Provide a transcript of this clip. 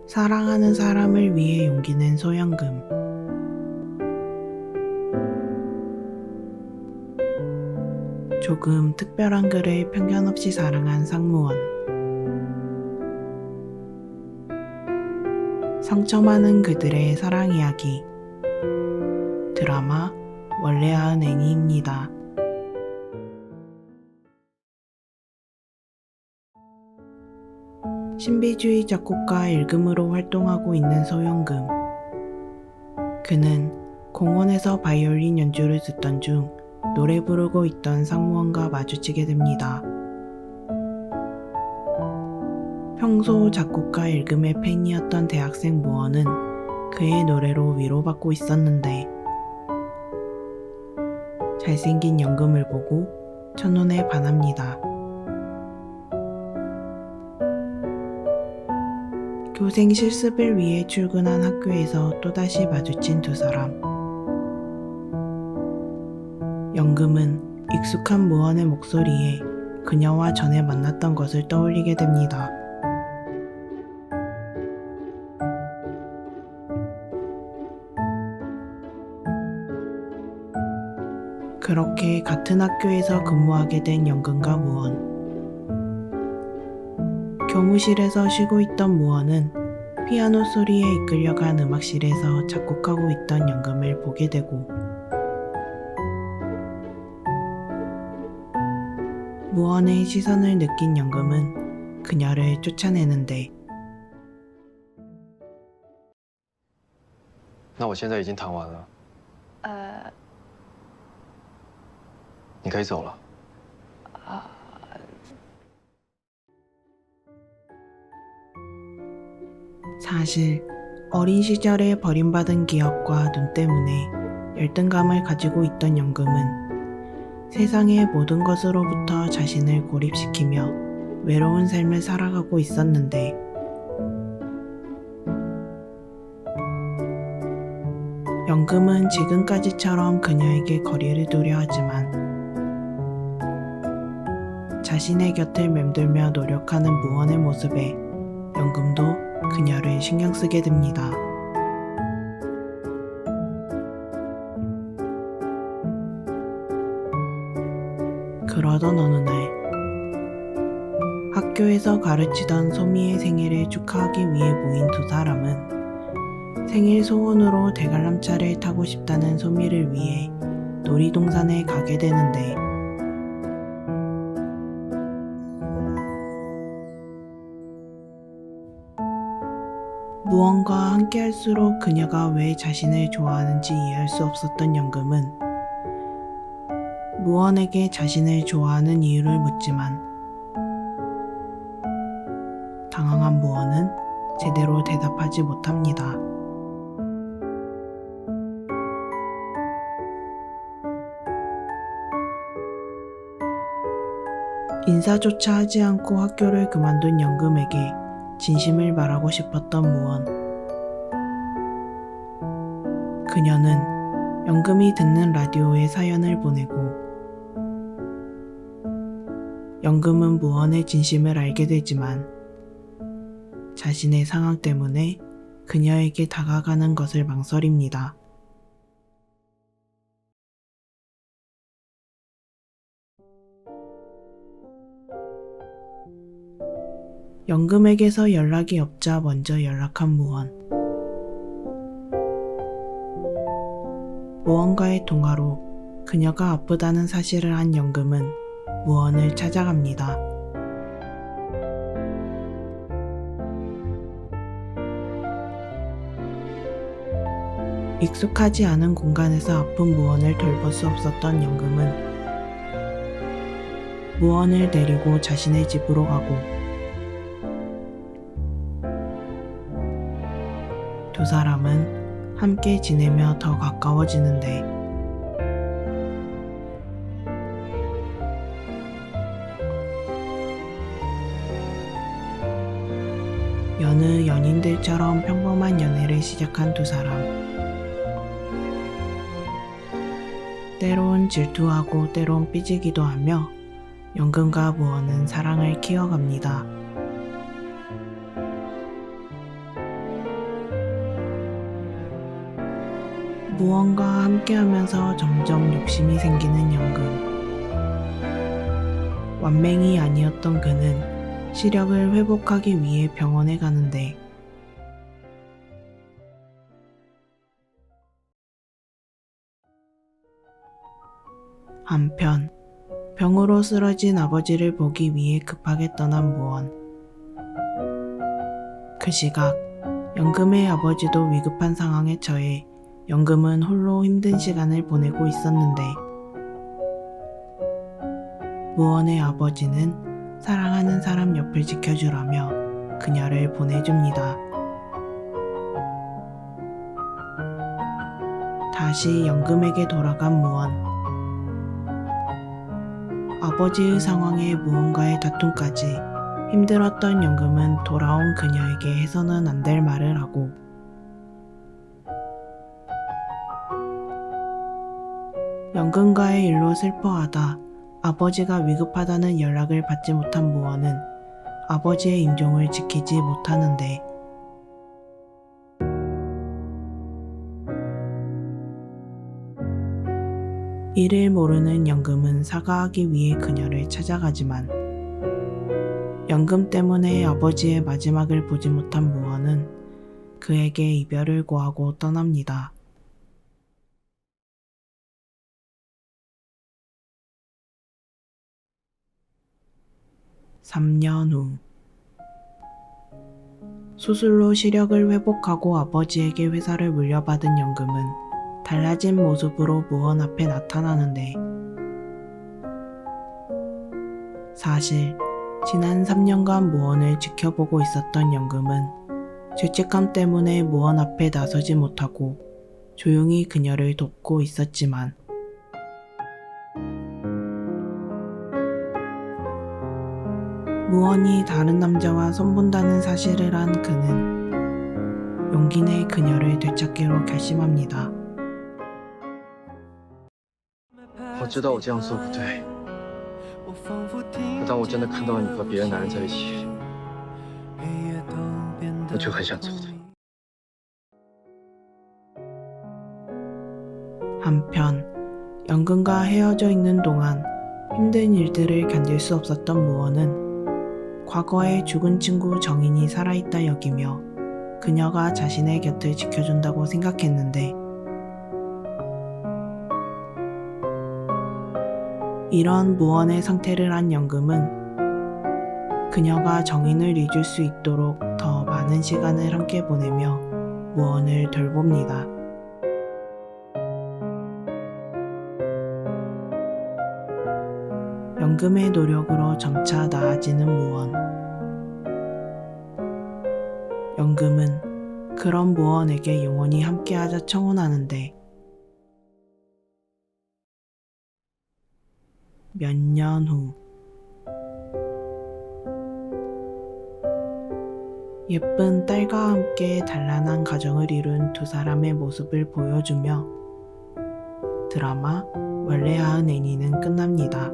사랑하는 사람을 위해 용기 낸 소연금. 조금 특별한 그를 편견 없이 사랑한 상무원. 상처 많은 그들의 사랑 이야기. 드라마 원래아은 애니입니다. 신비주의 작곡가 일금으로 활동하고 있는 소연금. 그는 공원에서 바이올린 연주를 듣던 중 노래 부르고 있던 상무원과 마주치게 됩니다. 평소 작곡가 일금의 팬이었던 대학생 무원은 그의 노래로 위로받고 있었는데 잘생긴 연금을 보고 첫눈에 반합니다. 교생 실습을 위해 출근한 학교에서 또다시 마주친 두 사람. 연금은 익숙한 무원의 목소리에 그녀와 전에 만났던 것을 떠올리게 됩니다. 그렇게 같은 학교에서 근무하게 된 연금과 무원. 교무실에서 쉬고 있던 무원은 피아노 소리에 이끌려간 음악실에서 작곡하고 있던 연금을 보게 되고 무원의 시선을 느낀 연금은 그녀를 쫓아내는데 那我现在已经弹完了，你可以走了。 사실 어린 시절에 버림받은 기억과 눈 때문에 열등감을 가지고 있던 연금은 세상의 모든 것으로부터 자신을 고립시키며 외로운 삶을 살아가고 있었는데 연금은 지금까지처럼 그녀에게 거리를 두려 하지만 자신의 곁을 맴돌며 노력하는 무원의 모습에 연금도 그녀를 신경 쓰게 됩니다. 그러던 어느 날 학교에서 가르치던 소미의 생일을 축하하기 위해 모인 두 사람은 생일 소원으로 대관람차를 타고 싶다는 소미를 위해 놀이동산에 가게 되는데 무언과 함께할수록 그녀가 왜 자신을 좋아하는지 이해할 수 없었던 연금은 무원에게 자신을 좋아하는 이유를 묻지만 당황한 무원은 제대로 대답하지 못합니다. 인사조차 하지 않고 학교를 그만둔 연금에게 진심을 말하고 싶었던 무원. 그녀는 연금이 듣는 라디오에 사연을 보내고 연금은 무원의 진심을 알게 되지만 자신의 상황 때문에 그녀에게 다가가는 것을 망설입니다. 연금에게서 연락이 없자 먼저 연락한 무원. 무원과의 통화로 그녀가 아프다는 사실을 한 연금은 무원을 찾아갑니다. 익숙하지 않은 공간에서 아픈 무원을 돌볼 수 없었던 연금은 무원을 데리고 자신의 집으로 가고 두 사람은 함께 지내며 더 가까워지는데 여느 연인들처럼 평범한 연애를 시작한 두 사람. 때론 질투하고 때론 삐지기도 하며 연금과 무원은 사랑을 키워갑니다. 무언가 함께하면서 점점 욕심이 생기는 연금. 완맹이 아니었던 그는 시력을 회복하기 위해 병원에 가는데 한편 병으로 쓰러진 아버지를 보기 위해 급하게 떠난 무언. 그 시각 연금의 아버지도 위급한 상황에 처해 연금은 홀로 힘든 시간을 보내고 있었는데 무언의 아버지는 사랑하는 사람 옆을 지켜주라며 그녀를 보내줍니다. 다시 연금에게 돌아간 무언. 아버지의 상황에 무언가의 다툼까지 힘들었던 연금은 돌아온 그녀에게 해서는 안 될 말을 하고 연금과의 일로 슬퍼하다 아버지가 위급하다는 연락을 받지 못한 무언은 아버지의 임종을 지키지 못하는데 이를 모르는 연금은 사과하기 위해 그녀를 찾아가지만 연금 때문에 아버지의 마지막을 보지 못한 무언은 그에게 이별을 고하고 떠납니다. (3년) 후 수술로 시력을 회복하고 아버지에게 회사를 물려받은 연금은 달라진 모습으로 무언 앞에 나타나는데 사실 지난 3년간 무언을 지켜보고 있었던 연금은 죄책감 때문에 무언 앞에 나서지 못하고 조용히 그녀를 돕고 있었지만 무언이 다른 남자와 손본다는 사실을 안 그는 용기 내 그녀를 되찾기로 결심합니다. 我知道我这样做不对，可当我真的看到你和别的男人在一起，我就很想走的。 한편 연금과 헤어져 있는 동안 힘든 일들을 견딜 수 없었던 무언은 과거에 죽은 친구 정인이 살아있다 여기며 그녀가 자신의 곁을 지켜준다고 생각했는데 이런 무언의 상태를 안 연금은 그녀가 정인을 잊을 수 있도록 더 많은 시간을 함께 보내며 무언을 돌봅니다. 연금의 노력으로 점차 나아지는 무언. 연금은 그런 무언에게 영원히 함께하자 청혼하는데 몇 년 후 예쁜 딸과 함께 단란한 가정을 이룬 두 사람의 모습을 보여주며 드라마 원래 하은 애니는 끝납니다.